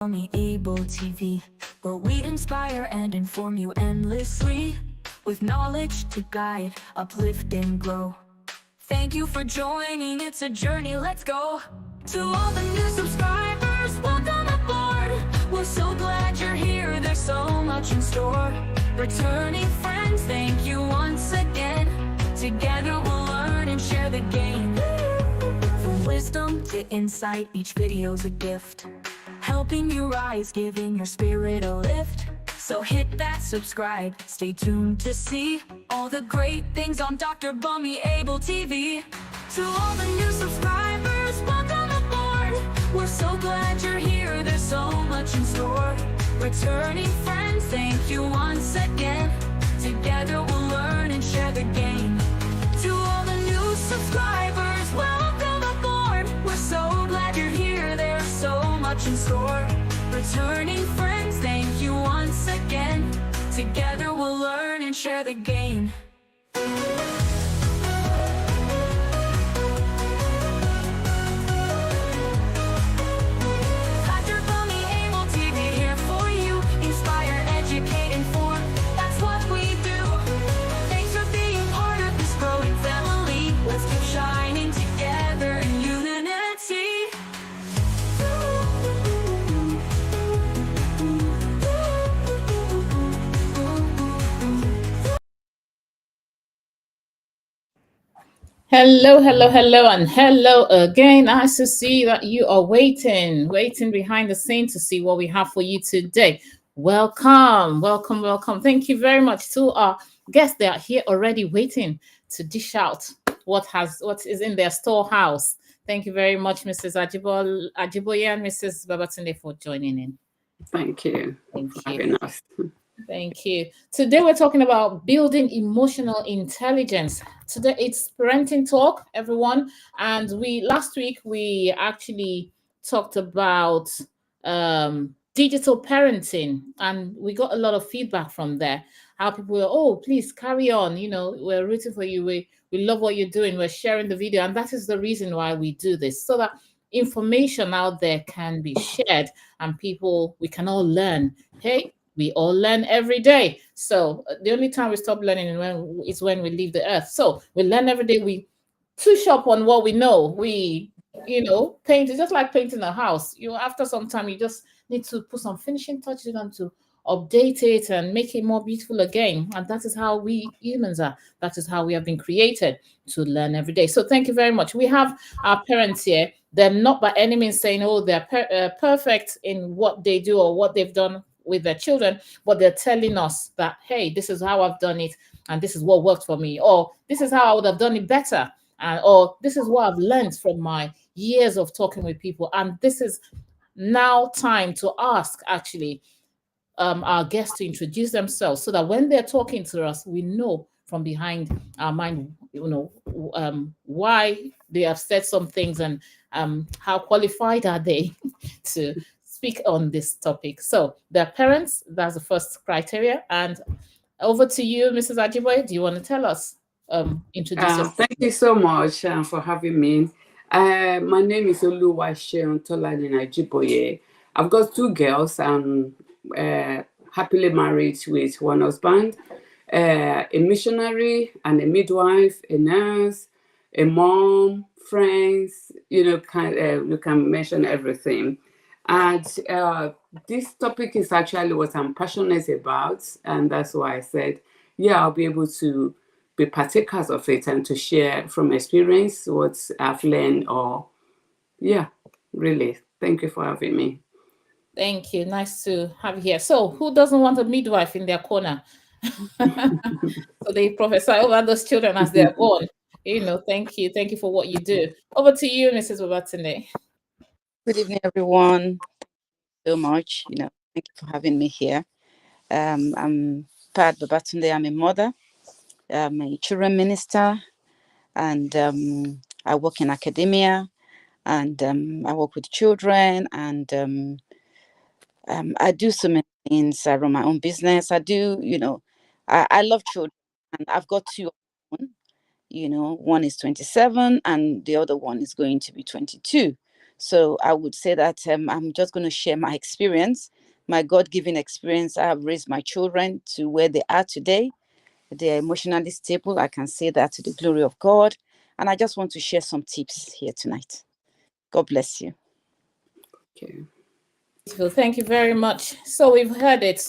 Bunmi Abel TV, where we inspire and inform you endlessly, with knowledge to guide, uplift and grow. Thank you for joining, it's a journey, let's go. To all the new subscribers, welcome aboard. We're so glad you're here, there's so much in store. Returning friends, thank you once again. Together we'll learn and share the game. From wisdom to insight, each video's a gift, helping you rise, giving your spirit a lift. So hit that subscribe, stay tuned to see all the great things on Dr. Bunmi Abel TV. To all the new subscribers, welcome aboard. We're so glad you're here, there's so much in store. Returning friends, thank you once again. Together we'll learn and share the game. To all the new subscribers, welcome aboard. We're so glad you're here, there's so much in store. Returning friends, thank you once again. Together we'll learn and share the game. Dr. Bunmi Abel TV here for you. Inspire, educate, inform. That's what we do. Thanks for being part of this growing family. Let's keep shining together in unity. Hello, and hello again. Nice to see that you are waiting behind the scenes to see what we have for you today. Welcome. Thank you very much to our guests. They are here already waiting to dish out what is in their storehouse. Thank you very much, Mrs. Ajiboye and Mrs. Babatunde, for joining in. Thank you. Thank for you. having us. Thank you. Today we're talking about building emotional intelligence. Today it's parenting talk, everyone. And last week we actually talked about digital parenting, and we got a lot of feedback from there. How people were, oh, please carry on. We're rooting for you. We love what you're doing. We're sharing the video, and that is the reason why we do this, so that information out there can be shared and we can all learn. Hey, we all learn every day. So the only time we stop learning is when we leave the earth. So we learn every day. We touch up on what we know. We, paint. It's just like painting a house. After some time, you just need to put some finishing touches on to update it and make it more beautiful again. And that is how we humans are. That is how we have been created, to learn every day. So thank you very much. We have our parents here. They're not by any means saying, oh, they're perfect in what they do or what they've done with their children, but they're telling us that, hey, this is how I've done it, and this is what worked for me, or this is how I would have done it better, or this is what I've learned from my years of talking with people. And this is now time to ask, actually, our guests to introduce themselves, so that when they're talking to us, we know from behind our mind, why they have said some things, and how qualified are they to speak on this topic. So their parents, that's the first criteria. And over to you, Mrs. Ajiboye. Do you want to tell us, introduce yourself? Thank you so much for having me. My name is Oluwaseun Tolani Ajiboye. I've got 2 girls. I'm happily married with one husband, a missionary and a midwife, a nurse, a mom, friends, you can mention everything. And this topic is actually what I'm passionate about. And that's why I said, yeah, I'll be able to be partakers of it and to share from experience what I've learned. Really, thank you for having me. Thank you. Nice to have you here. So who doesn't want a midwife in their corner? So they prophesy over those children as they're born. Thank you. Thank you for what you do. Over to you, Mrs. Babatunde. Good evening, everyone. So much. Thank you for having me here. I'm Pat Babatunde. I'm a mother. I'm a children minister, and I work in academia, and I work with children, and I do so many things. I run my own business. I do, I love children, and I've got 2 of my own. One is 27 and the other one is going to be 22. So I would say that I'm just going to share my experience, my God-given experience. I have raised my children to where they are today. They are emotionally stable. I can say that to the glory of God. And I just want to share some tips here tonight. God bless you. Okay. Thank you very much. So we've heard it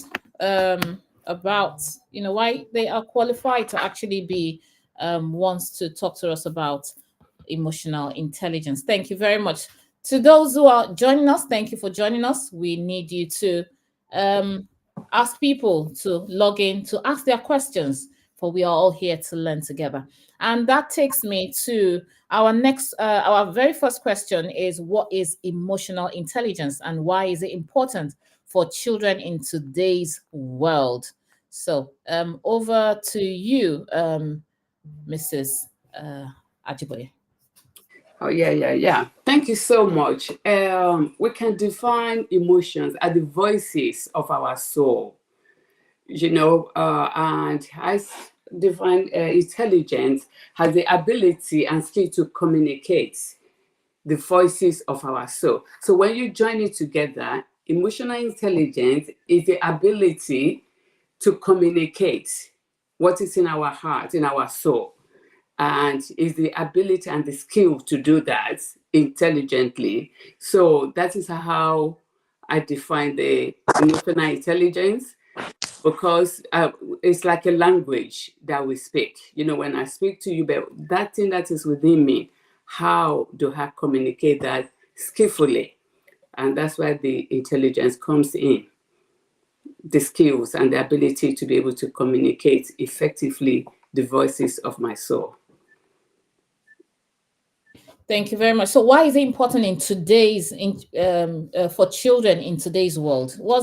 about why they are qualified to actually be ones to talk to us about emotional intelligence. Thank you very much. To those who are joining us, thank you for joining us. We need you to ask people to log in to ask their questions, for we are all here to learn together. And that takes me to our our very first question is, what is emotional intelligence and why is it important for children in today's world? So over to you, Mrs. Ajiboye. Oh, yeah. Thank you so much. We can define emotions as the voices of our soul, and define intelligence has the ability and skill to communicate the voices of our soul. So when you join it together, emotional intelligence is the ability to communicate what is in our heart, in our soul, and is the ability and the skill to do that intelligently. So that is how I define the emotional intelligence, because it's like a language that we speak. When I speak to you, but that thing that is within me, how do I communicate that skillfully? And that's where the intelligence comes in, the skills and the ability to be able to communicate effectively the voices of my soul. Thank you very much. So, why is it important in today's for children in today's world? Why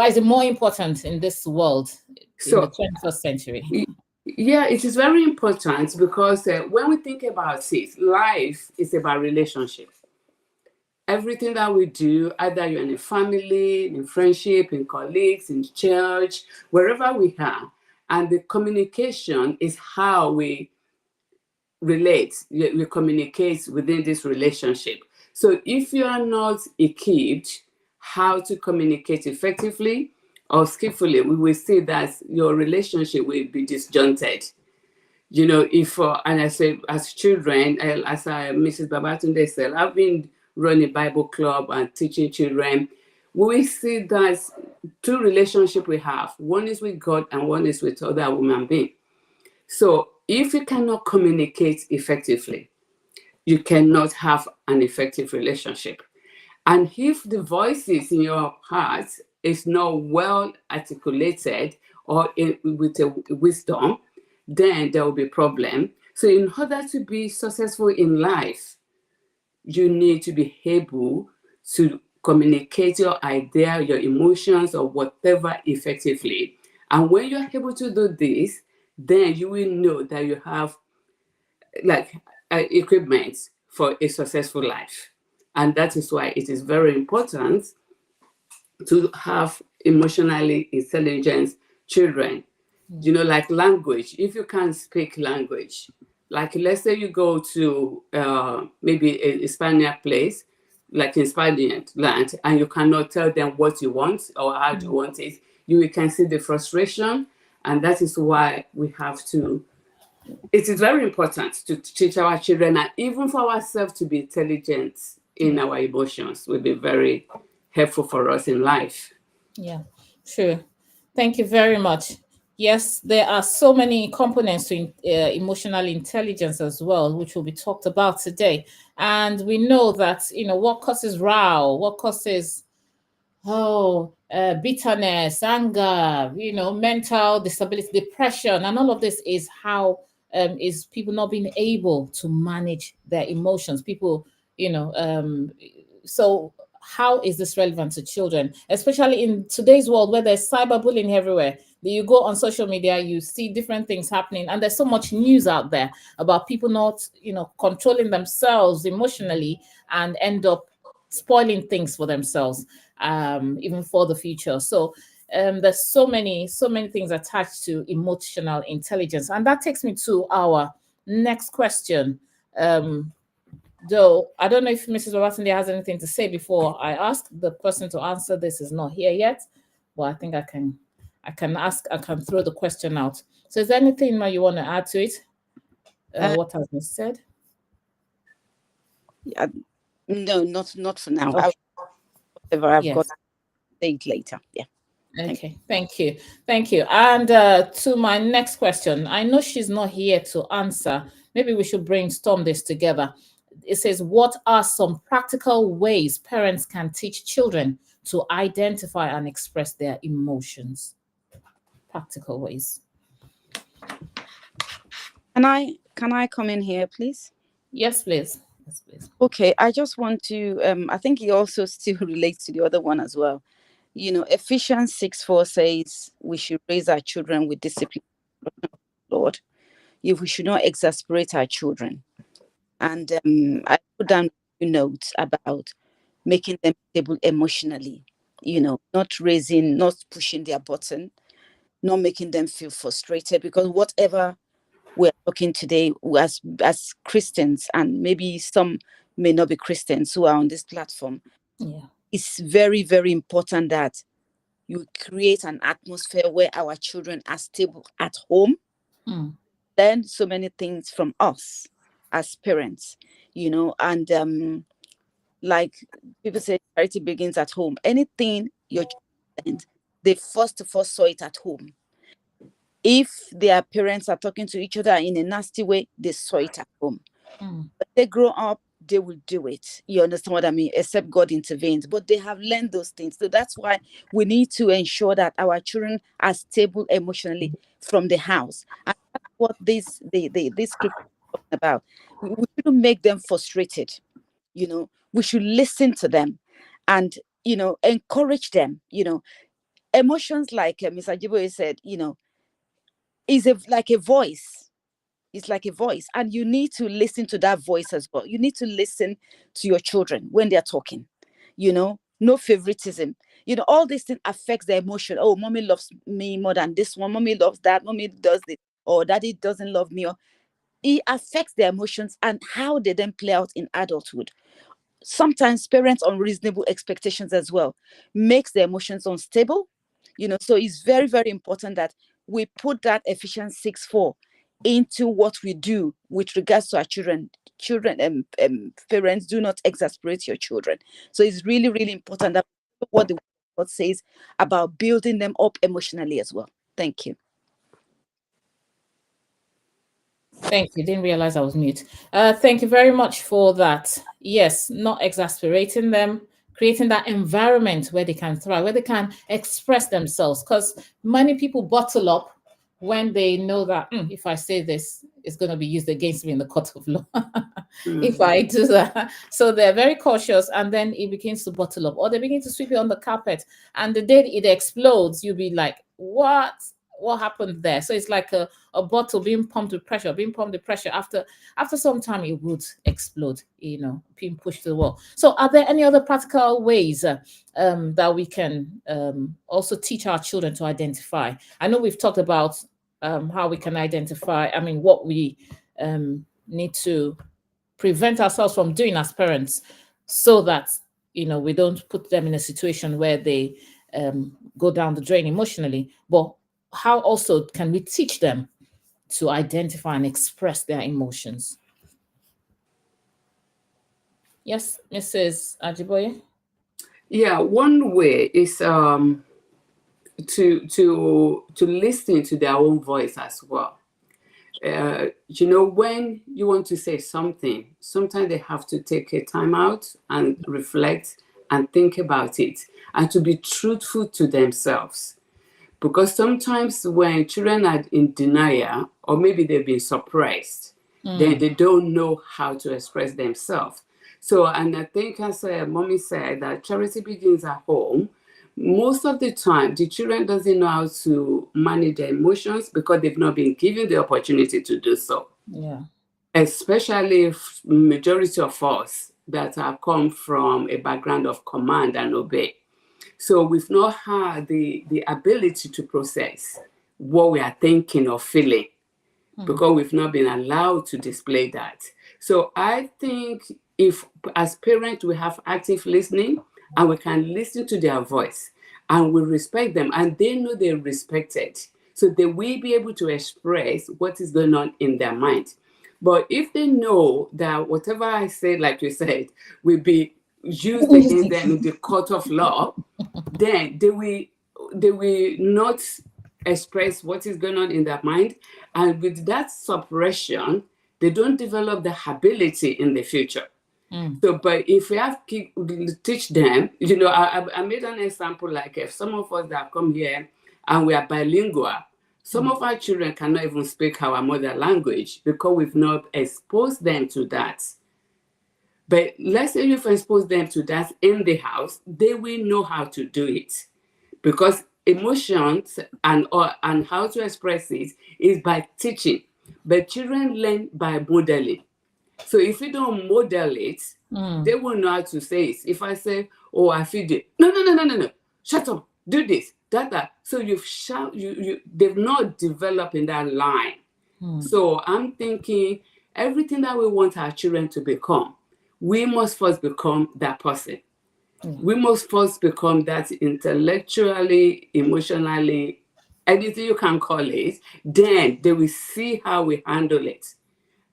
is it more important in this world in the So 21st century? yeah, it is very important because when we think about it, life is about relationship. Everything that we do, either you're in a family, in friendship, in colleagues, in church, wherever we are, and the communication is how we relate, we communicate within this relationship. So if you are not equipped how to communicate effectively or skillfully, we will see that your relationship will be disjointed. If and I say as children, as Mrs. Babatunde said, I've been running Bible club and teaching children. We see that two relationships we have. One is with God and one is with other human beings. So if you cannot communicate effectively, you cannot have an effective relationship. And if the voices in your heart is not well articulated or with a wisdom, then there will be a problem. So in order to be successful in life, you need to be able to communicate your idea, your emotions, or whatever effectively. And when you're able to do this, then you will know that you have like equipment for a successful life. And that is why it is very important to have emotionally intelligent children. Like language, if you can't speak language, like let's say you go to maybe a Spanish place, like in Spanish land, and you cannot tell them what you want or how you want it, you can see the frustration. And that is why we have to, it is very important to teach our children and even for ourselves to be intelligent in our emotions will be very helpful for us in life. Yeah, sure. Thank you very much. Yes, there are so many components to emotional intelligence as well, which will be talked about today. And we know that, what causes row, what causes, bitterness, anger, mental disability, depression, and all of this is how is people not being able to manage their emotions. People, so how is this relevant to children, especially in today's world where there's cyberbullying everywhere? You go on social media, you see different things happening, and there's so much news out there about people not, controlling themselves emotionally and end up spoiling things for themselves, even for the future. So there's so many things attached to emotional intelligence, and that takes me to our next question. Though I don't know if Mrs. Babatunde has anything to say before I ask. The person to answer this is not here yet, but I think I can ask. I can throw the question out. So, is there anything more you want to add to it? What has been said? Yeah, no, not for now. Okay. Whatever I've Yes. got to say it later. Yeah. Okay, thank you. Thank you. And to my next question, I know she's not here to answer. Maybe we should brainstorm this together. It says, what are some practical ways parents can teach children to identify and express their emotions? Practical ways. Can I come in here, please? Yes, please. Yes, please. Okay, I just want to I think it also still relates to the other one as well. Ephesians 6:4 says we should raise our children with discipline, Lord. If we should not exasperate our children. And I put down a notes about making them stable emotionally, not pushing their button, not making them feel frustrated, because whatever we're talking today as Christians, and maybe some may not be Christians who are on this platform, it's very, very important that you create an atmosphere where our children are stable at home, learn so many things from us as parents, and like people say, charity begins at home. Anything your children, they first of all saw it at home. If their parents are talking to each other in a nasty way, they saw it at home. But they grow up, they will do it. You understand what I mean? Except God intervenes. But they have learned those things. So that's why we need to ensure that our children are stable emotionally from the house. And that's what this scripture is talking about. We shouldn't make them frustrated. We should listen to them and, encourage them. Emotions, like Mr. Jiboye said, is like a voice. It's like a voice, and you need to listen to that voice as well. You need to listen to your children when they're talking. No favoritism. All these things affects their emotion. Oh, mommy loves me more than this one. Mommy loves that. Mommy does this. Or daddy doesn't love me. Or it affects their emotions and how they then play out in adulthood. Sometimes parents' unreasonable expectations as well makes their emotions unstable. So it's very, very important that we put that Ephesians 6:4 into what we do with regards to our children. Parents, do not exasperate your children. So it's really, really important that what the word says about building them up emotionally as well. Thank you. Thank you. Didn't realize I was mute. Thank you very much for that. Yes, not exasperating them, creating that environment where they can thrive, where they can express themselves. Because many people bottle up when they know that if I say this, it's going to be used against me in the court of law. If I do that. So they're very cautious, and then it begins to bottle up, or they begin to sweep it on the carpet. And the day it explodes, you'll be like, what happened there? So it's like a bottle being pumped with pressure. After some time it would explode, being pushed to the wall. So are there any other practical ways that we can also teach our children to identify? I know we've talked about how we can identify, what we need to prevent ourselves from doing as parents, so that we don't put them in a situation where they go down the drain emotionally. But how also can we teach them to identify and express their emotions? Yes, Mrs. Ajiboye? Yeah, one way is to listen to their own voice as well. When you want to say something, sometimes they have to take a time out and reflect and think about it, and to be truthful to themselves. Because sometimes when children are in denial, or maybe they've been suppressed, then they don't know how to express themselves. So, and I think, as Mommy said, that charity begins at home. Most of the time, the children doesn't know how to manage their emotions because they've not been given the opportunity to do so. Yeah. Especially if majority of us that have come from a background of command and obey. So we've not had the ability to process what we are thinking or feeling, because we've not been allowed to display that. So I think if as parents we have active listening and we can listen to their voice and we respect them and they know they're respected, so they will be able to express what is going on in their mind. But if they know that whatever I say, like you said, will be used against them in the court of law, then they will not express what is going on in their mind. And with that suppression, they don't develop the ability in the future. So, but if we have to teach them, I made an example, like if some of us that come here and we are bilingual, some of our children cannot even speak our mother language because we've not exposed them to that. But let's say you've exposed them to that in the house, they will know how to do it, because emotions and how to express it is by teaching. But children learn by modeling. So if you don't model it, they will know how to say it. If I say, "Oh, I feel it," no, shut up, do this, that. So they've not developed in that line. So I'm thinking everything that we want our children to become, we must first become that person. We must first become that intellectually, emotionally, anything you can call it. Then they will see how we handle it,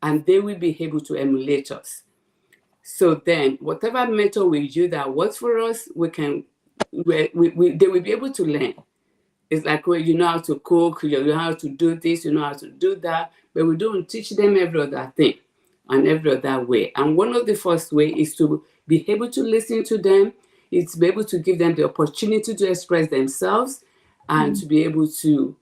and they will be able to emulate us. So then, whatever method we use that works for us, they will be able to learn. It's like, well, you know how to cook, you know how to do this, you know how to do that, but we don't teach them every other thing and every other way. And one of the first way is to be able to listen to them, is to be able to give them the opportunity to express themselves and to be able to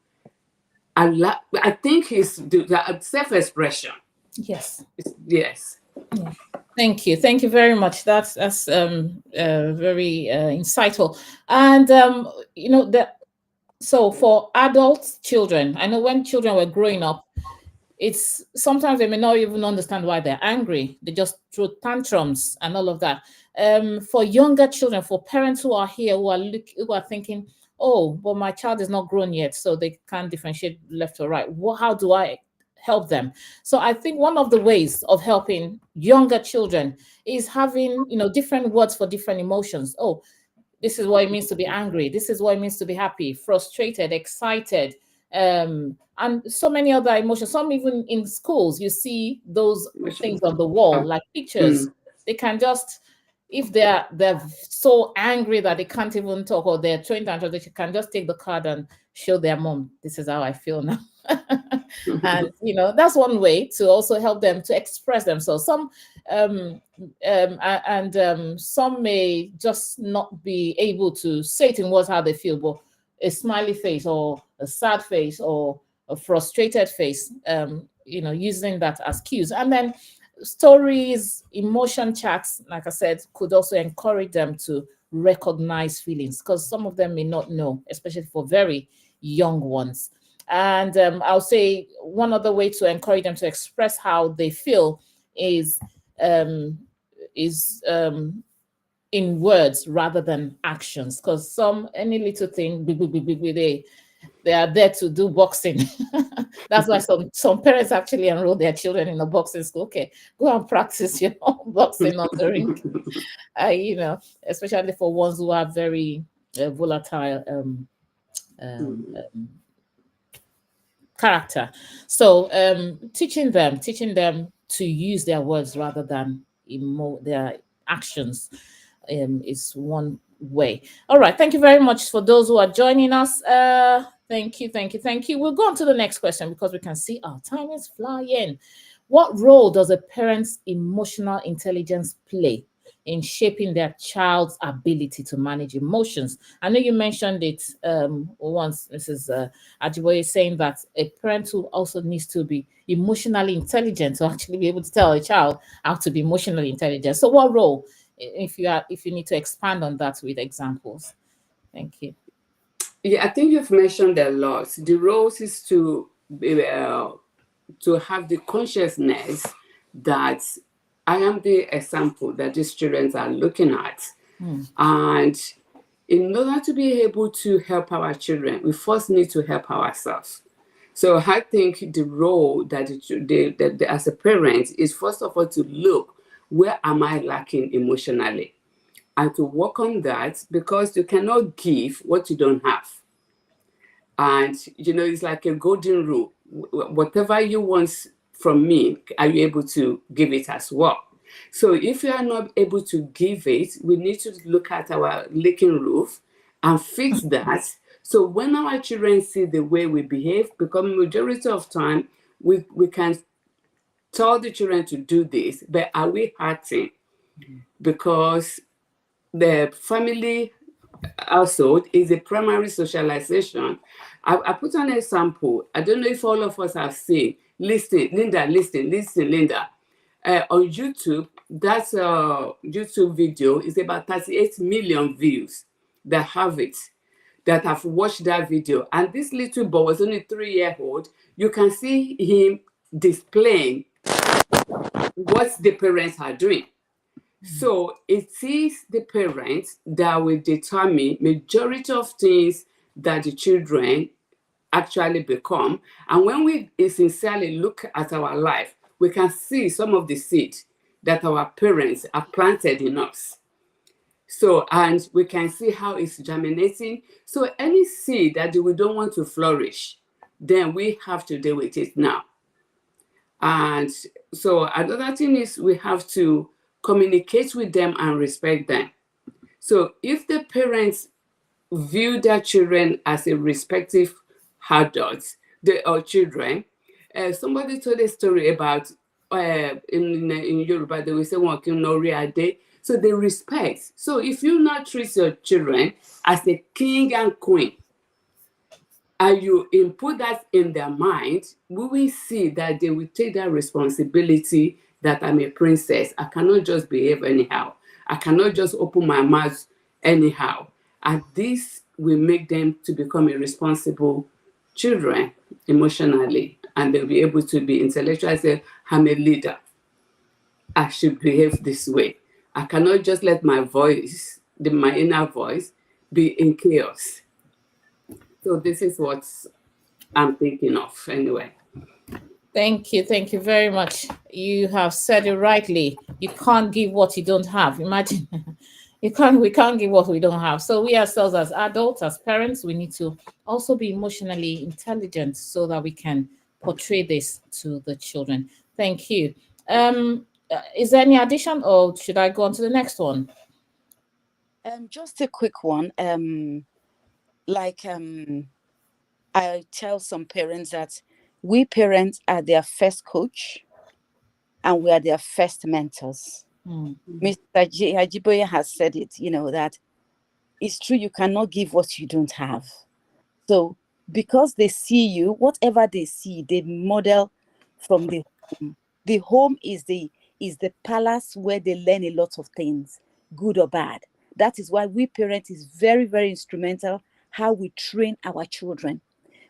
allow, I think it's the self-expression. Yes. Yes. Yeah. Thank you very much. That's very insightful. And so for adult children, I know when children were growing up, it's sometimes they may not even understand why they're angry. They just throw tantrums and all of that. For younger children, for parents who are here who are thinking, oh, but my child is not grown yet, so they can't differentiate left or right. How do I help them? So I think one of the ways of helping younger children is having different words for different emotions. Oh, this is what it means to be angry. This is what it means to be happy, frustrated, excited, and so many other emotions. Some even in schools, you see those things on the wall, like pictures. They can just, if they're so angry that they can't even talk, or they're throwing tantrums, they can just take the card and show their mom, this is how I feel now. And that's one way to also help them to express themselves. Some some may just not be able to say it in words how they feel, but a smiley face or a sad face or a frustrated face, using that as cues. And then stories, emotion chats, like I said, could also encourage them to recognize feelings, because some of them may not know, especially for very young ones. And I'll say one other way to encourage them to express how they feel is in words rather than actions, because any little thing, they are there to do boxing. That's why some parents actually enroll their children in a boxing school. Okay, go and practice your boxing on the ring. Especially for ones who are very volatile character. So teaching them to use their words rather than their actions is one way. All right, thank you very much for those who are joining us. Thank you. We'll go on to the next question because we can see our time is flying. What role does a parent's emotional intelligence play in shaping their child's ability to manage emotions? I know you mentioned it once, Mrs. Ajiboye, saying that a parent who also needs to be emotionally intelligent to actually be able to tell a child how to be emotionally intelligent. So what role, if you need to expand on that with examples? Thank you. Yeah, I think you've mentioned a lot. The roles is to have the consciousness that I am the example that these children are looking at. And in order to be able to help our children, we first need to help ourselves. So I think the role that as a parent is first of all to look where am I lacking emotionally? And to work on that, because you cannot give what you don't have. And, it's like a golden rule. Whatever you want from me, are you able to give it as well? So if you are not able to give it, we need to look at our leaking roof and fix that. So when our children see the way we behave, because majority of time, we can tell the children to do this, but are we hurting? Because the family household is a primary socialization. I put an example. I don't know if all of us have seen. Listen, Linda, Linda. On YouTube, that YouTube video is about 38 million views that have it, that have watched that video. And this little boy was only 3-year-old. You can see him displaying what the parents are doing. So it is the parents that will determine majority of things that the children actually become. And when we sincerely look at our life, we can see some of the seeds that our parents have planted in us. So, and we can see how it's germinating. So any seed that we don't want to flourish, then we have to deal with it now. And so another thing is we have to communicate with them and respect them. So if the parents view their children as a respective adults, or children, somebody told a story about in Yoruba, they will say, so they respect. So if you not treat your children as a king and queen, and you input that in their mind, we will see that they will take that responsibility that I'm a princess. I cannot just behave anyhow. I cannot just open my mouth anyhow. And this will make them to become a responsible children emotionally. And they'll be able to be intellectual. I say, I'm a leader. I should behave this way. I cannot just let my voice, my inner voice, be in chaos. So this is what I'm thinking of anyway. Thank you very much. You have said it rightly. You can't give what you don't have. Imagine. We can't give what we don't have. So we ourselves as adults, as parents, we need to also be emotionally intelligent so that we can portray this to the children. Thank you. Is there any addition, or should I go on to the next one? Just a quick one. I tell some parents that we parents are their first coach and we are their first mentors. Mr. Ajiboye has said it, that it's true, you cannot give what you don't have. So because they see you, whatever they see, they model from the home. The home is the palace where they learn a lot of things, good or bad. That is why we parents is very, very instrumental how we train our children.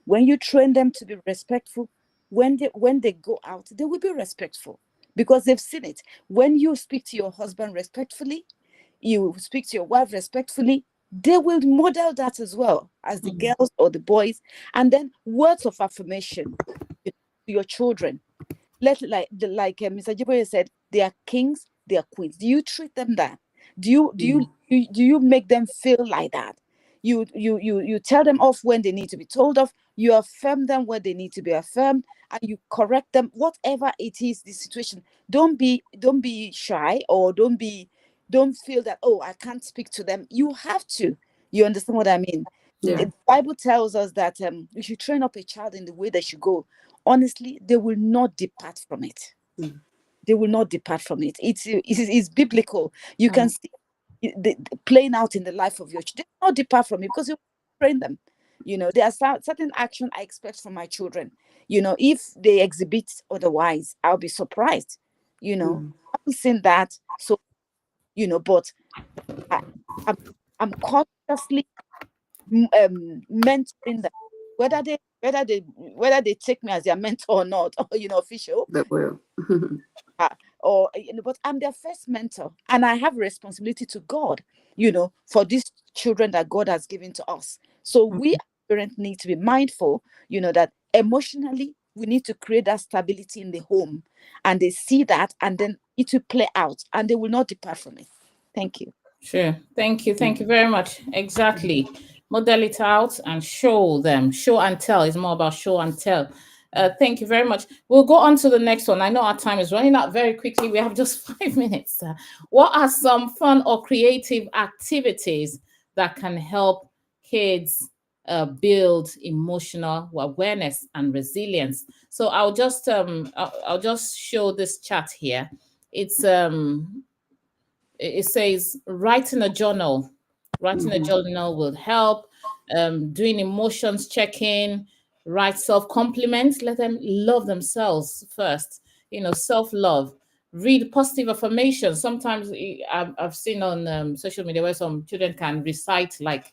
When you train them to be respectful, when they go out, they will be respectful because they've seen it. When you speak to your husband respectfully, you speak to your wife respectfully, they will model that as well as the girls or the boys. And then words of affirmation to your children. Mr. Jiboye said, they are kings, they are queens. Do you treat them that? Do you make them feel like that? You tell them off when they need to be told off. You affirm them when they need to be affirmed, and you correct them, whatever it is, the situation. Don't be shy, or don't feel that, oh, I can't speak to them. You have to. You understand what I mean? Yeah. The Bible tells us that you should train up a child in the way they should go. Honestly, they will not depart from it. They will not depart from it. It's biblical. You can see the playing out in the life of your children. They will not depart from it because you train them. There are certain action I expect from my children. If they exhibit otherwise, I'll be surprised. I haven't seen that. So, but I'm consciously mentoring them, whether they take me as their mentor or not, or official. That will. But I'm their first mentor, and I have a responsibility to God, for these children that God has given to us. So we parents need to be mindful, that emotionally we need to create that stability in the home, and they see that, and then it will play out and they will not depart from it. Thank you. Sure. Thank you. Thank you very much. Exactly. Model it out and show them. Show and tell is more about show and tell. Thank you very much. We'll go on to the next one. I know our time is running out very quickly. We have just 5 minutes. What are some fun or creative activities that can help kids build emotional awareness and resilience? So I'll just show this chat here. It's it says writing a journal. Writing a journal will help. Doing emotions check-in, write self-compliments, let them love themselves first. Self-love. Read positive affirmations. Sometimes I've seen on social media where some children can recite like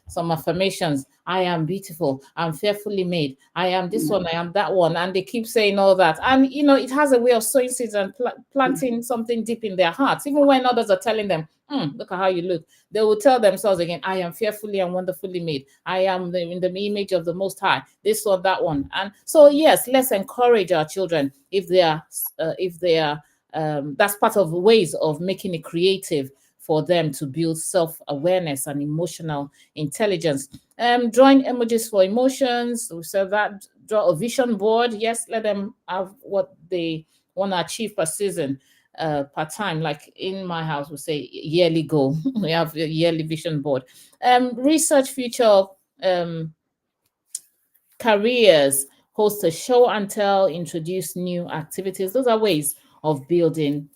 some affirmations. I am beautiful. I'm fearfully made. I am this one. I am that one. And they keep saying all that. And, it has a way of sowing seeds and planting something deep in their hearts. Even when others are telling them, look at how you look, they will tell themselves again, I am fearfully and wonderfully made. I am in the image of the Most High. This one, that one. And so, yes, let's encourage our children if they are, that's part of ways of making it creative for them to build self-awareness and emotional intelligence. Drawing emojis for emotions. We said that. Draw a vision board. Yes, let them have what they want to achieve per season, per time. Like in my house, we say yearly goal. We have a yearly vision board. Research future careers. Host a show and tell. Introduce new activities. Those are ways of building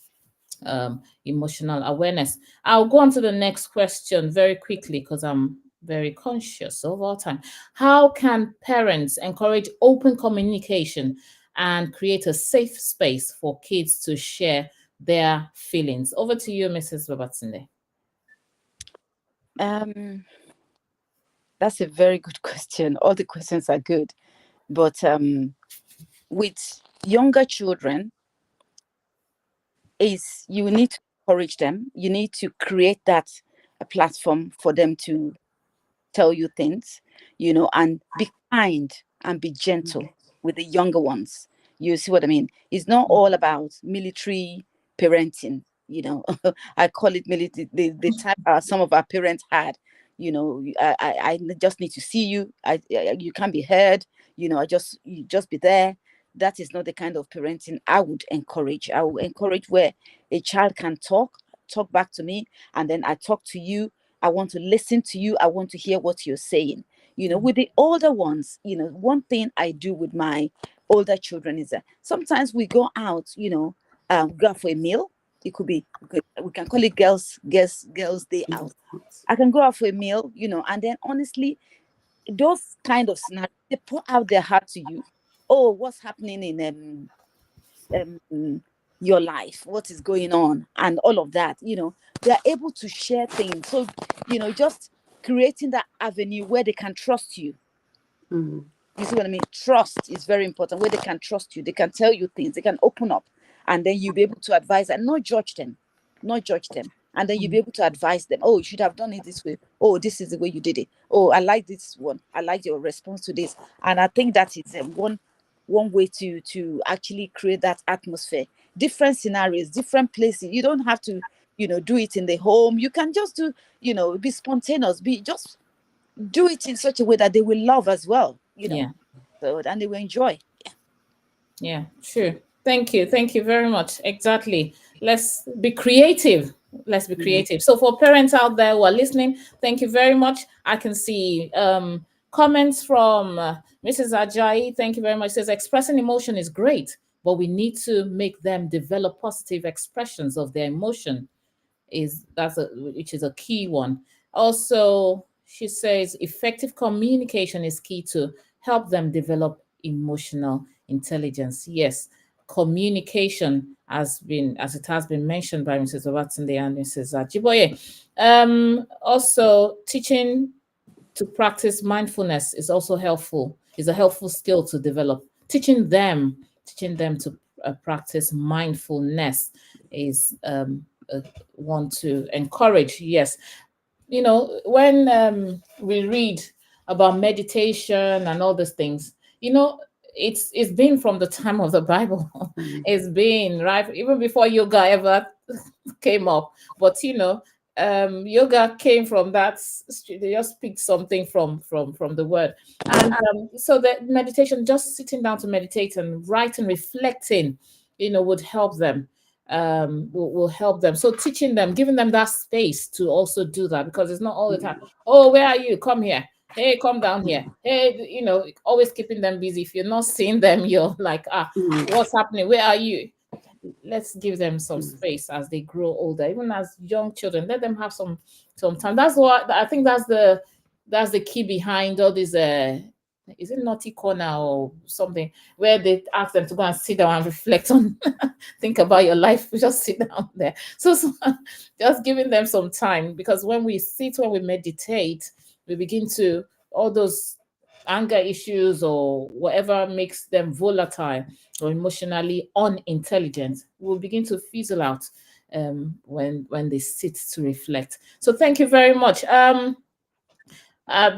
emotional awareness. I'll go on to the next question very quickly because I'm very conscious of our time. How can parents encourage open communication and create a safe space for kids to share their feelings? Over to you, Mrs. Babatunde. That's a very good question. All the questions are good, but with younger children, is you need to encourage them. You need to create that a platform for them to tell you things, and be kind and be gentle with the younger ones. You see what I mean? It's not all about military parenting. I call it military. The type some of our parents had. I just need to see you. You can't be heard. You just be there. That is not the kind of parenting I would encourage. I would encourage where a child can talk back to me, and then I talk to you. I want to listen to you. I want to hear what you're saying. With the older ones, one thing I do with my older children is that sometimes we go out, go out for a meal. It could be, we can call it girls day out. I can go out for a meal, and then honestly, those kind of scenarios, they pour out their heart to you. Oh, what's happening in your life? What is going on? And all of that, they're able to share things. So, just creating that avenue where they can trust you. You see what I mean? Trust is very important. Where they can trust you, they can tell you things, they can open up, and then you'll be able to advise and not judge them. And then you'll be able to advise them. Oh, you should have done it this way. Oh, this is the way you did it. Oh, I like this one. I like your response to this. And I think that is one way to actually create that atmosphere. Different scenarios, different places. You don't have to, do it in the home. You can just do, be spontaneous. Just do it in such a way that they will love as well. Yeah. So and they will enjoy. Yeah, sure. Thank you very much. Exactly. Let's be creative. So for parents out there who are listening, thank you very much. I can see comments from Mrs. Ajayi. Thank you very much. Says expressing emotion is great, but we need to make them develop positive expressions of their emotion. Which is a key one. Also, she says effective communication is key to help them develop emotional intelligence. Yes, communication as it has been mentioned by Mrs. Obatunde and Mrs. Ajiboye. Also, teaching to practice mindfulness is also helpful. Is a helpful skill to develop. Teaching them to practice mindfulness is want to encourage. Yes, when we read about meditation and all these things, it's been from the time of the Bible. It's been, right, even before yoga ever came up. But yoga came from that. They just picked something from the word. And so the meditation, just sitting down to meditate and writing, reflecting, would help them. Will help them. So teaching them, giving them that space to also do that, because it's not all the time, oh, where are you, come here, hey, come down here, hey, always keeping them busy. If you're not seeing them, you're like, what's happening, where are you? Let's give them some space as they grow older, even as young children. Let them have some time. That's what I think. That's the key behind all this. Is it naughty corner or something, where they ask them to go and sit down and reflect on, think about your life. Just sit down there. So just giving them some time, because when we meditate, we begin to, all those anger issues or whatever makes them volatile or emotionally unintelligent will begin to fizzle out when they sit to reflect. So thank you very much.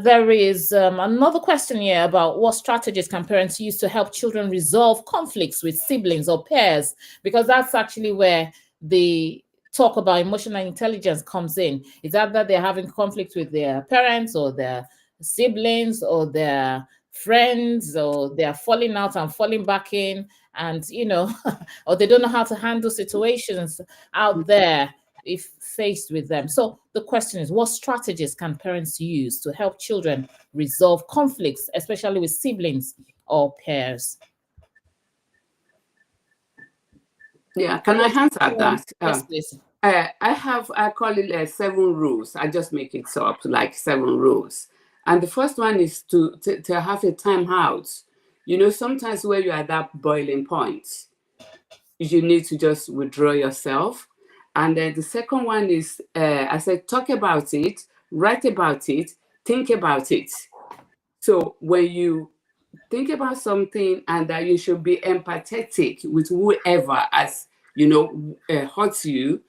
There is another question here about what strategies can parents use to help children resolve conflicts with siblings or peers, because that's actually where the talk about emotional intelligence comes in. Is that they're having conflict with their parents or their siblings or their friends, or they're falling out and falling back in, and or they don't know how to handle situations out there if faced with them. So the question is, what strategies can parents use to help children resolve conflicts, especially with siblings or peers? Yeah, can I answer that? Yes, please. I call it 7 rules. I just make it up like 7 rules. And the first one is to have a time out. Sometimes where you're at that boiling point, you need to just withdraw yourself. And then the second one is, I said, talk about it, write about it, think about it. So when you think about something, and that you should be empathetic with whoever as hurts you,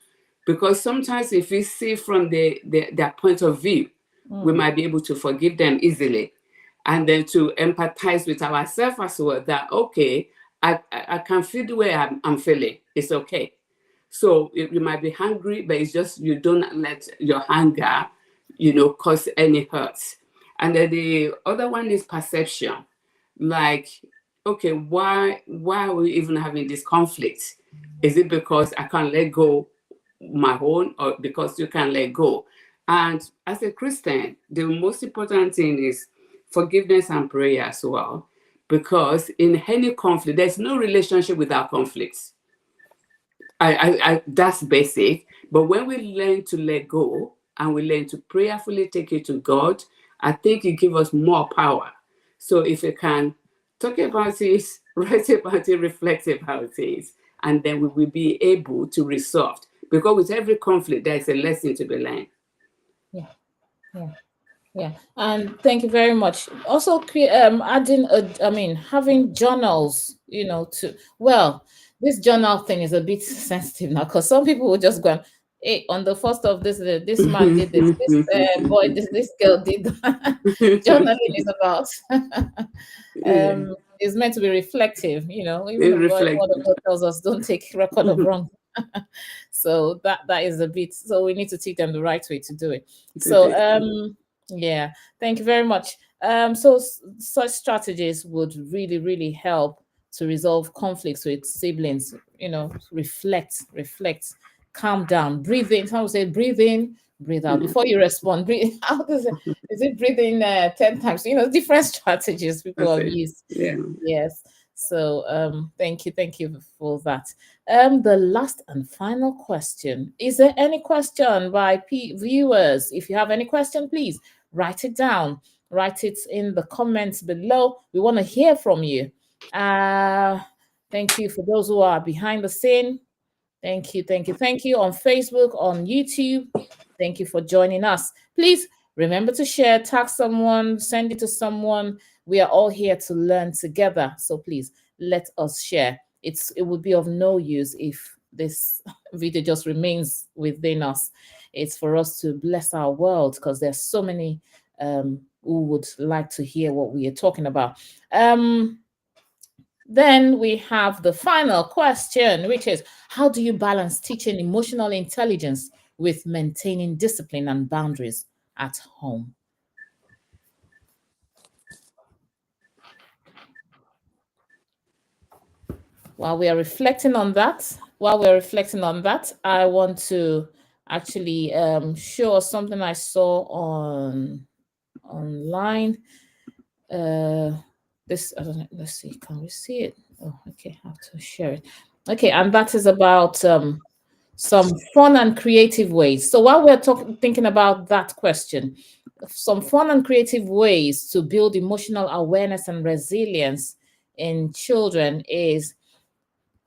because sometimes if we see from their point of view, we might be able to forgive them easily, and then to empathize with ourselves as well, that okay, I can feel the way I'm feeling, it's okay. So you might be hungry, but it's just you don't let your hunger cause any hurts. And then the other one is perception. Like, okay, why are we even having this conflict? Is it because I can't let go my own, or because you can't let go? And as a Christian, the most important thing is forgiveness and prayer as well, because in any conflict, there's no relationship without conflicts. That's basic. But when we learn to let go and we learn to prayerfully take it to God, I think it gives us more power. So if we can talk about it, write about it, reflect about it, and then we will be able to resolve. Because with every conflict, there is a lesson to be learned. Yeah. And thank you very much. Also, adding, having journals, this journal thing is a bit sensitive now, because some people will just go, hey, on the first of this man did this boy, this girl did that. Journaling is about is meant to be reflective, even the word of God tells us, don't take record of wrong. So that is a bit, so we need to teach them the right way to do it. So yeah, thank you very much. So such strategies would really, really help to resolve conflicts with siblings. Reflect, calm down, breathe in. Some would say breathe in, breathe out before you respond. Breathe out. Is it breathing 10 times? Different strategies people have used. Yeah. Yes. So thank you for that. The last and final question. Is there any question by viewers? If you have any question, please write it down. Write it in the comments below. We want to hear from you. Thank you for those who are behind the scene. Thank you on Facebook, on YouTube. Thank you for joining us. Please remember to share, tag someone, send it to someone. We are all here to learn together. So please let us share. It would be of no use if this video just remains within us. It's for us to bless our world, because there's so many who would like to hear what we are talking about. Then we have the final question, which is, how do you balance teaching emotional intelligence with maintaining discipline and boundaries at home? While we are reflecting on that, I want to actually show us something I saw online. This, I don't know, let's see, can we see it? Oh, okay, I have to share it. Okay, and that is about some fun and creative ways. So while we're thinking about that question, some fun and creative ways to build emotional awareness and resilience in children is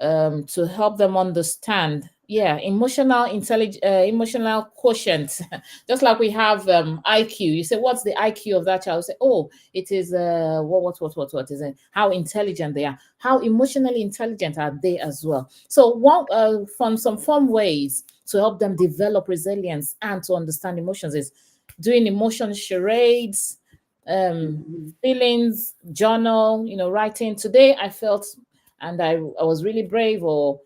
to help them understand, yeah, emotional intelligence, emotional quotient. Just like we have IQ. You say, what's the IQ of that child? You say, oh, it is what is it? How intelligent they are. How emotionally intelligent are they as well? So one from some fun ways to help them develop resilience and to understand emotions is doing emotion charades, feelings journal, writing. Today I felt, and I was really brave, or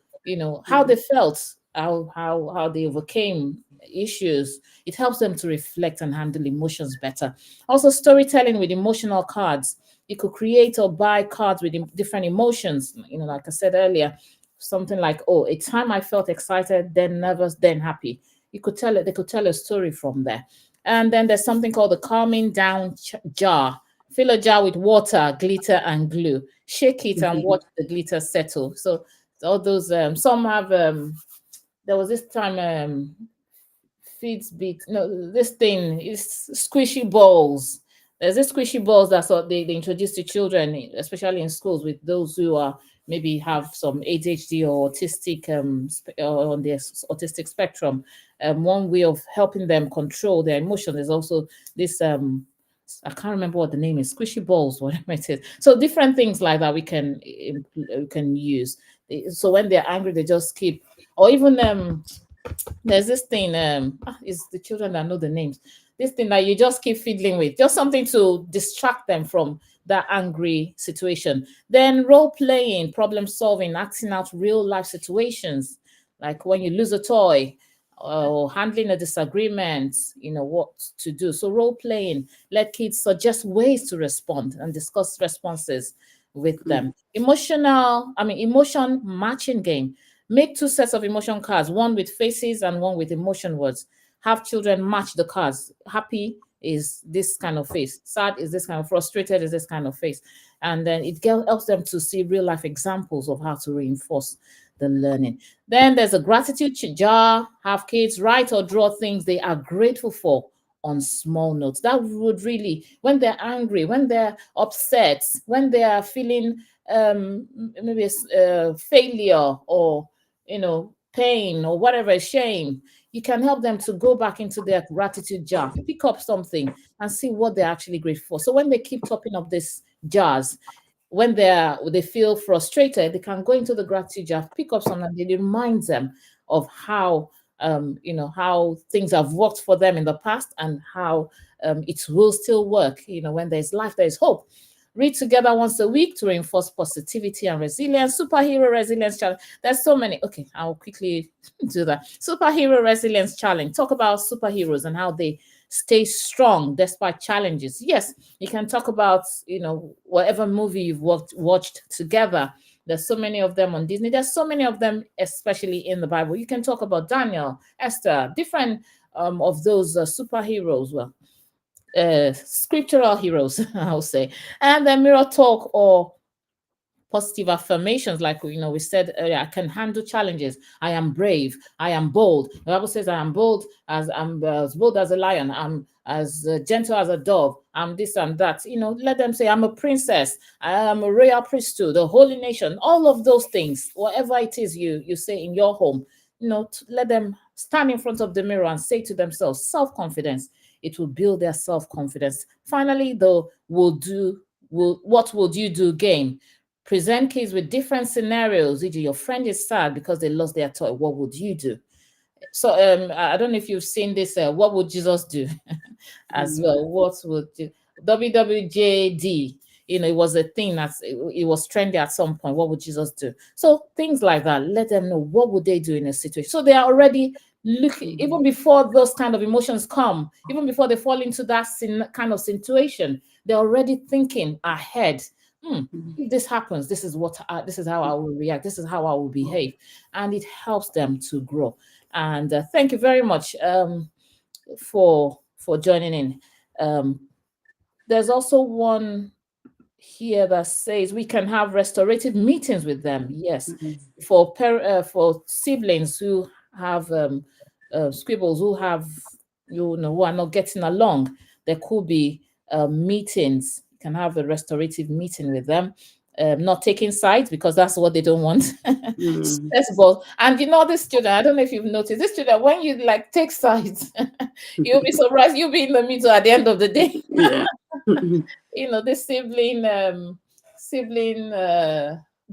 how they felt, how they overcame issues. It helps them to reflect and handle emotions better. Also, storytelling with emotional cards. You could create or buy cards with different emotions, like I said earlier, something like, oh, a time I felt excited, then nervous, then happy. You could tell it, they could tell a story from there. And then there's something called the calming down jar. Fill a jar with water, glitter, and glue. Shake it and watch the glitter settle. So all those, some have, there was this time, feeds beat, no, this thing is squishy balls. There's this squishy balls that's what they introduce to children, especially in schools, with those who are maybe have some ADHD or autistic, or on the autistic spectrum. One way of helping them control their emotions is also this, I can't remember what the name is, squishy balls, whatever it is. So different things like that we can use. So when they're angry, they just keep, or even there's this thing, it's the children that know the names. This thing that you just keep fiddling with, just something to distract them from that angry situation. Then role playing, problem solving, acting out real life situations, like when you lose a toy, or handling a disagreement, what to do. So role playing, let kids suggest ways to respond and discuss responses with them. Emotion matching game. Make two sets of emotion cards, one with faces and one with emotion words. Have children match the cards. Happy is this kind of face. Sad is this kind of, frustrated is this kind of face. And then it helps them to see real life examples of how to reinforce the learning. Then there's a gratitude jar. Have kids write or draw things they are grateful for on small notes. That would really, when they're angry, when they're upset, when they are feeling maybe a failure, or pain, or whatever, shame, you can help them to go back into their gratitude jar, pick up something and see what they're actually grateful for. So when they keep topping up these jars, when they feel frustrated, they can go into the gratitude jar, pick up something, and it reminds them of how how things have worked for them in the past, and how it will still work. When there's life, there's hope. Read together once a week to reinforce positivity and resilience. Superhero resilience challenge. There's so many. Okay, I'll quickly do that. Superhero resilience challenge. Talk about superheroes and how they stay strong despite challenges. Yes, you can talk about whatever movie you've watched together. There's so many of them on Disney. There's so many of them, especially in the Bible. You can talk about Daniel, Esther, different of those superheroes. Well, scriptural heroes, I'll say. And then mirror talk or positive affirmations, like we said earlier. I can handle challenges. I am brave. I am bold. The Bible says I am bold as bold as a lion. I'm as gentle as a dove. I'm this and that. Let them say I'm a princess. I am a royal priesthood, a holy nation. All of those things, whatever it is you say in your home, let them stand in front of the mirror and say to themselves, self-confidence. It will build their self-confidence. Finally, though, what would you do game? Present kids with different scenarios. E.g., your friend is sad because they lost their toy. What would you do? So I don't know if you've seen this. What would Jesus do? As well? What would you? WWJD. it was a thing it was trendy at some point. What would Jesus do? So things like that, let them know what would they do in a situation. So they are already looking, even before those kind of emotions come, even before they fall into that kind of situation, they're already thinking ahead. If this happens, this is how I will react. This is how I will behave, and it helps them to grow. And thank you very much for joining in. There's also one here that says we can have restorative meetings with them. Yes, for siblings who have squibbles, who are not getting along, there could be meetings. You can have a restorative meeting with them. Not taking sides, because that's what they don't want. Stress balls. And this children, I don't know if you've noticed, this children, when you like take sides, you'll be surprised, you'll be in the middle at the end of the day. Yeah. This sibling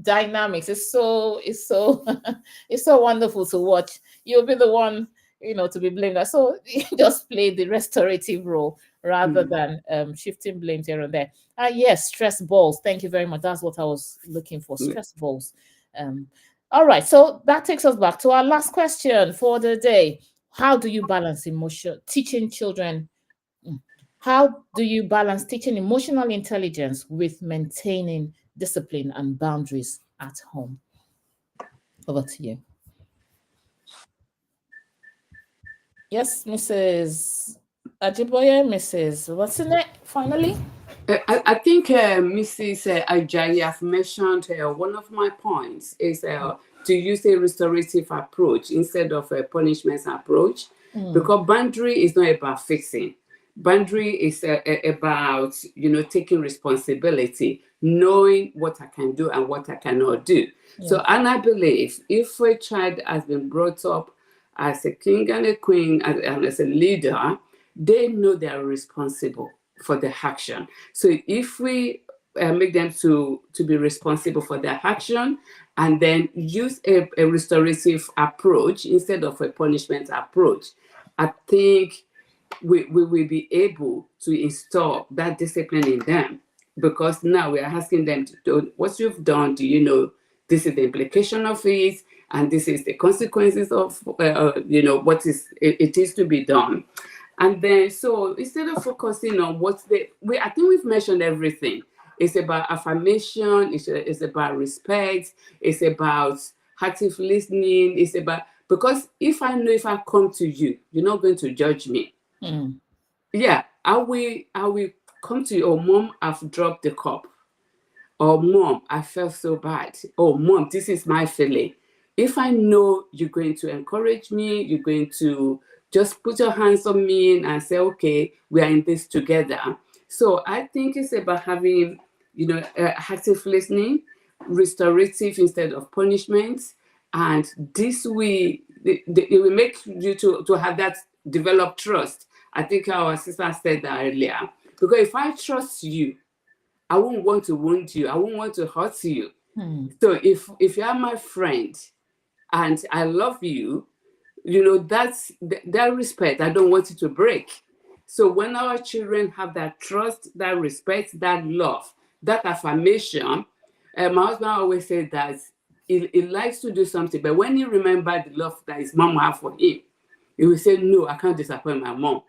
dynamics is so it's so wonderful to watch. You'll be the one to be blamed. So you just play the restorative role rather than shifting blames here and there. Yes, stress balls. Thank you very much. That's what I was looking for. Stress balls. All right. So that takes us back to our last question for the day. How do you balance teaching children? How do you balance teaching emotional intelligence with maintaining discipline and boundaries at home? Over to you. Yes, Mrs. Ajiboye, Mrs. What's in it, finally? I think Mrs. Ajayi have mentioned one of my points is to use a restorative approach instead of a punishment approach, because boundary is not about fixing. Boundary is about taking responsibility, knowing what I can do and what I cannot do. So, and I believe if a child has been brought up as a king and a queen and as a leader, they know they are responsible for their action. So if we make them to be responsible for their action and then use a restorative approach instead of a punishment approach, I think we will be able to install that discipline in them, because now we are asking them to do what you've done. Do you know this is the implication of it, and this is the consequences of what it is to be done. And then, so instead of focusing on I think we've mentioned everything. It's about affirmation. It's about respect. It's about active listening. It's about, because if I know if I come to you, you're not going to judge me. Yeah, I will come to you. Oh, mom, I've dropped the cup. Or mom, I felt so bad. Oh, mom, this is my feeling. If I know you're going to encourage me, you're going to just put your hands on me and say, okay, we are in this together. So I think it's about having, active listening, restorative instead of punishment. And this it will make you to have that develop trust. I think our sister said that earlier. Because if I trust you, I won't want to wound you. I won't want to hurt you. So if you are my friend and I love you, that's that respect. I don't want it to break. So when our children have that trust, that respect, that love, that affirmation, my husband always said that he likes to do something, but when he remembers the love that his mom had for him, he will say, no, I can't disappoint my mom.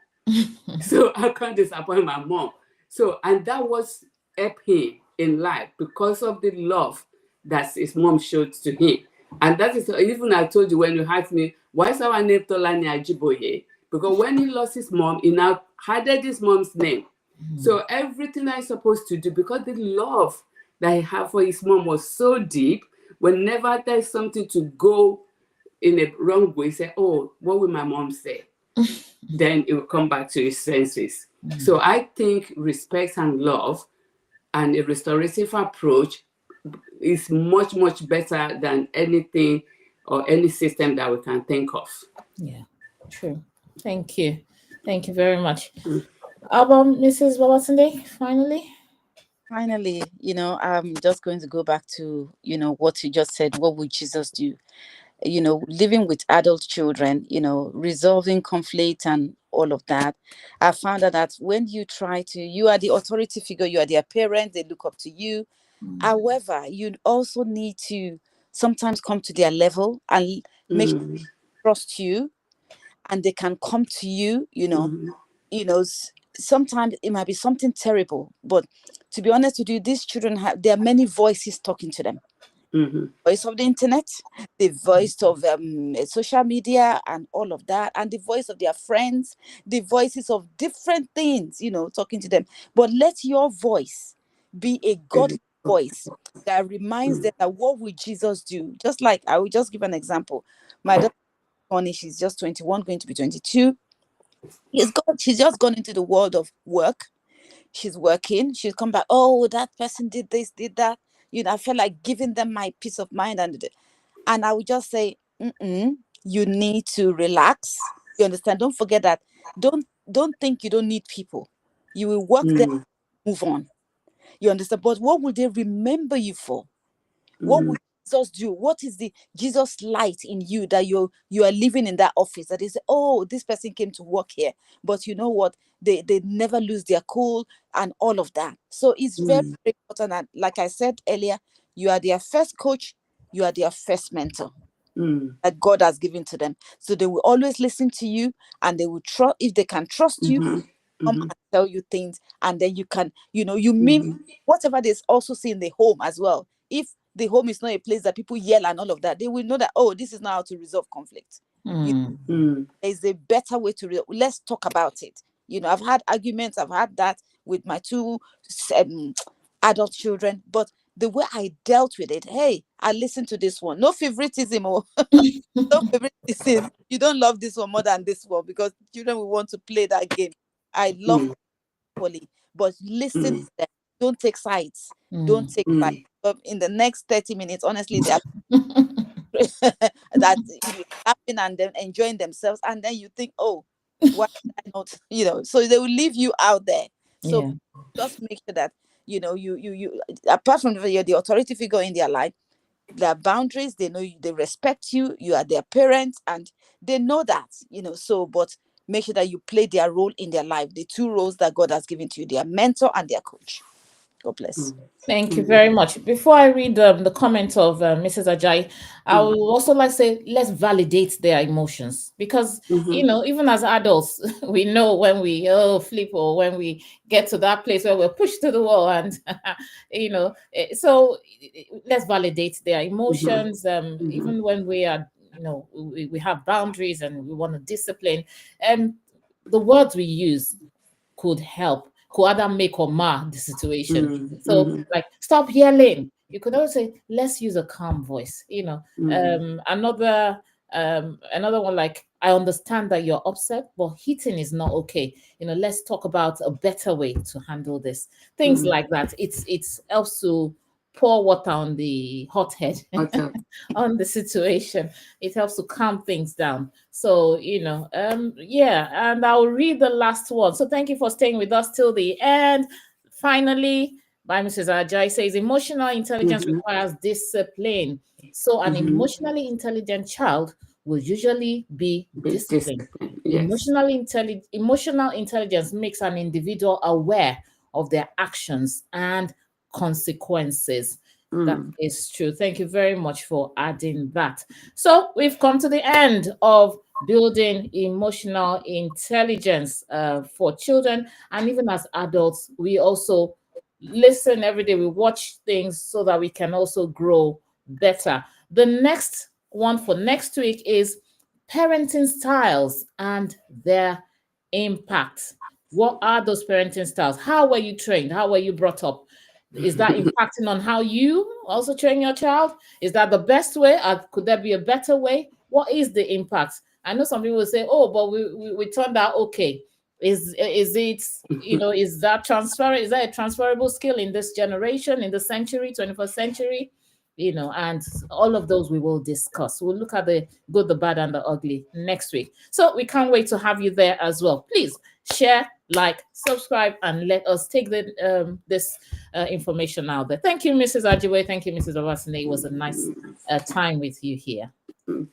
So I can't disappoint my mom. So, and that was help him in life because of the love that his mom showed to him. And that is, even I told you when you asked me, why is our name Tolani Ajiboye? Because when he lost his mom, he now added his mom's name. So everything I'm supposed to do, because the love that he had for his mom was so deep, whenever there's something to go in a wrong way, say, oh, what will my mom say? Then it will come back to his senses. So I think respect and love and a restorative approach is much, much better than anything or any system that we can think of. Yeah, true. Thank you. Thank you very much. Mrs. Babatunde, finally? Finally, I'm just going to go back to, what you just said. What would Jesus do? Living with adult children, resolving conflict and all of that, I found out that when you try to, you are the authority figure, you are their parent, they look up to you. However, you also need to sometimes come to their level and make sure they trust you, and they can come to you, sometimes it might be something terrible, but to be honest with you, these children there are many voices talking to them. Voice of the internet, the voice of social media and all of that, and the voice of their friends, the voices of different things, talking to them. But let your voice be a godly voice that reminds them that what would Jesus do? Just like, I will just give an example. My daughter, Connie, she's just 21, going to be 22. She's just gone into the world of work. She's working. She'll come back. Oh, that person did this, did that. I felt like giving them my peace of mind, and I would just say, you need to relax. You understand? Don't forget that. Don't think you don't need people. You will work there, move on. You understand? But what will they remember you for? What will Jesus do? What is the Jesus light in you that you are living in that office, that is, oh, this person came to work here, but you know what? They never lose their cool and all of that. So it's very, very important. And like I said earlier, you are their first coach, you are their first mentor that God has given to them. So they will always listen to you, and they will trust. If they can trust you, come and tell you things, and then you can, you mean whatever they also see in the home as well. If the home is not a place that people yell and all of that, they will know that, oh, this is not how to resolve conflict. There's a better way to let's talk about it. I've had arguments, I've had that with my two adult children, but the way I dealt with it, hey, I listened to this one. No favoritism, no favoritism. You don't love this one more than this one, because children will want to play that game. I love equally, but listen to them. Don't take sides. Don't take sides. But in the next 30 minutes, honestly, they are that laughing and then enjoying themselves, and then you think, oh, why did I not, so they will leave you out there. So just make sure that you apart from you're the authority figure in their life, their boundaries, they know you, they respect you, you are their parents, and they know that, so, but make sure that you play their role in their life, the two roles that God has given to you, their mentor and their coach. God bless. Thank you very much. Before I read the comment of Mrs. Ajayi, I would also like to say, let's validate their emotions, because, even as adults, we know when we flip, or when we get to that place where we're pushed to the wall, and, so let's validate their emotions, even when we are, we have boundaries and we want to discipline. The words we use could help, could either make or mar the situation. So, like, stop yelling. You could also say, let's use a calm voice. Another one, like, I understand that you're upset, but hitting is not okay. Let's talk about a better way to handle this. Things like that. It helps to pour water on the hot head on the situation. It helps to calm things down. So, and I'll read the last one. So thank you for staying with us till the end. Finally, by Mrs. Ajayi says, emotional intelligence requires discipline. So an emotionally intelligent child will usually be disciplined. Yes. Emotional intelligence makes an individual aware of their actions and consequences. That is true. Thank you very much for adding that. So we've come to the end of building emotional intelligence for children, and even as adults, we also listen every day. We watch things so that we can also grow better. The next one for next week is parenting styles and their impact. What are those parenting styles? How were you trained? How were you brought up? Is that impacting on how you also train your child? Is that the best way? Or could there be a better way? What is the impact? I know some people will say, oh, but we turned out okay. Is it, is that a transferable skill in this generation, in the century, 21st century? And all of those we will discuss. We'll look at the good, the bad, and the ugly next week. So we can't wait to have you there as well. Please share, like, subscribe, and let us take this information out there. Thank you, Mrs. Ajiwe. Thank you, Mrs. Obasine. It was a nice time with you here.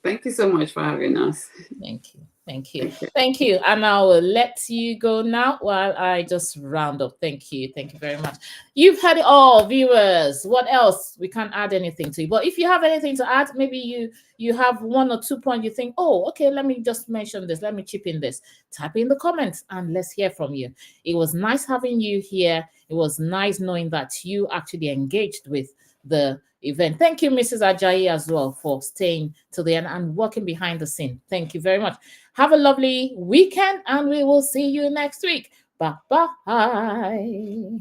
Thank you so much for having us. Thank you. Thank you. Thank you. Thank you. And I will let you go now while I just round up. Thank you. Thank you very much. You've heard it all, viewers. What else? We can't add anything to it. But if you have anything to add, maybe you have 1 or 2 points you think, oh, okay, let me just mention this. Let me chip in this. Type in the comments and let's hear from you. It was nice having you here. It was nice knowing that you actually engaged with the event. Thank you, Mrs. Ajayi, as well, for staying to the end and working behind the scene. Thank you very much. Have a lovely weekend, and we will see you next week. Bye bye.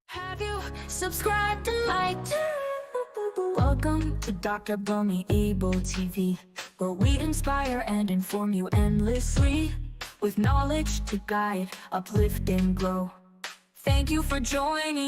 Have you subscribed and liked? Welcome to Dr. Bunmi Abel TV, where we inspire and inform you endlessly, with knowledge to guide, uplift, and grow. Thank you for joining.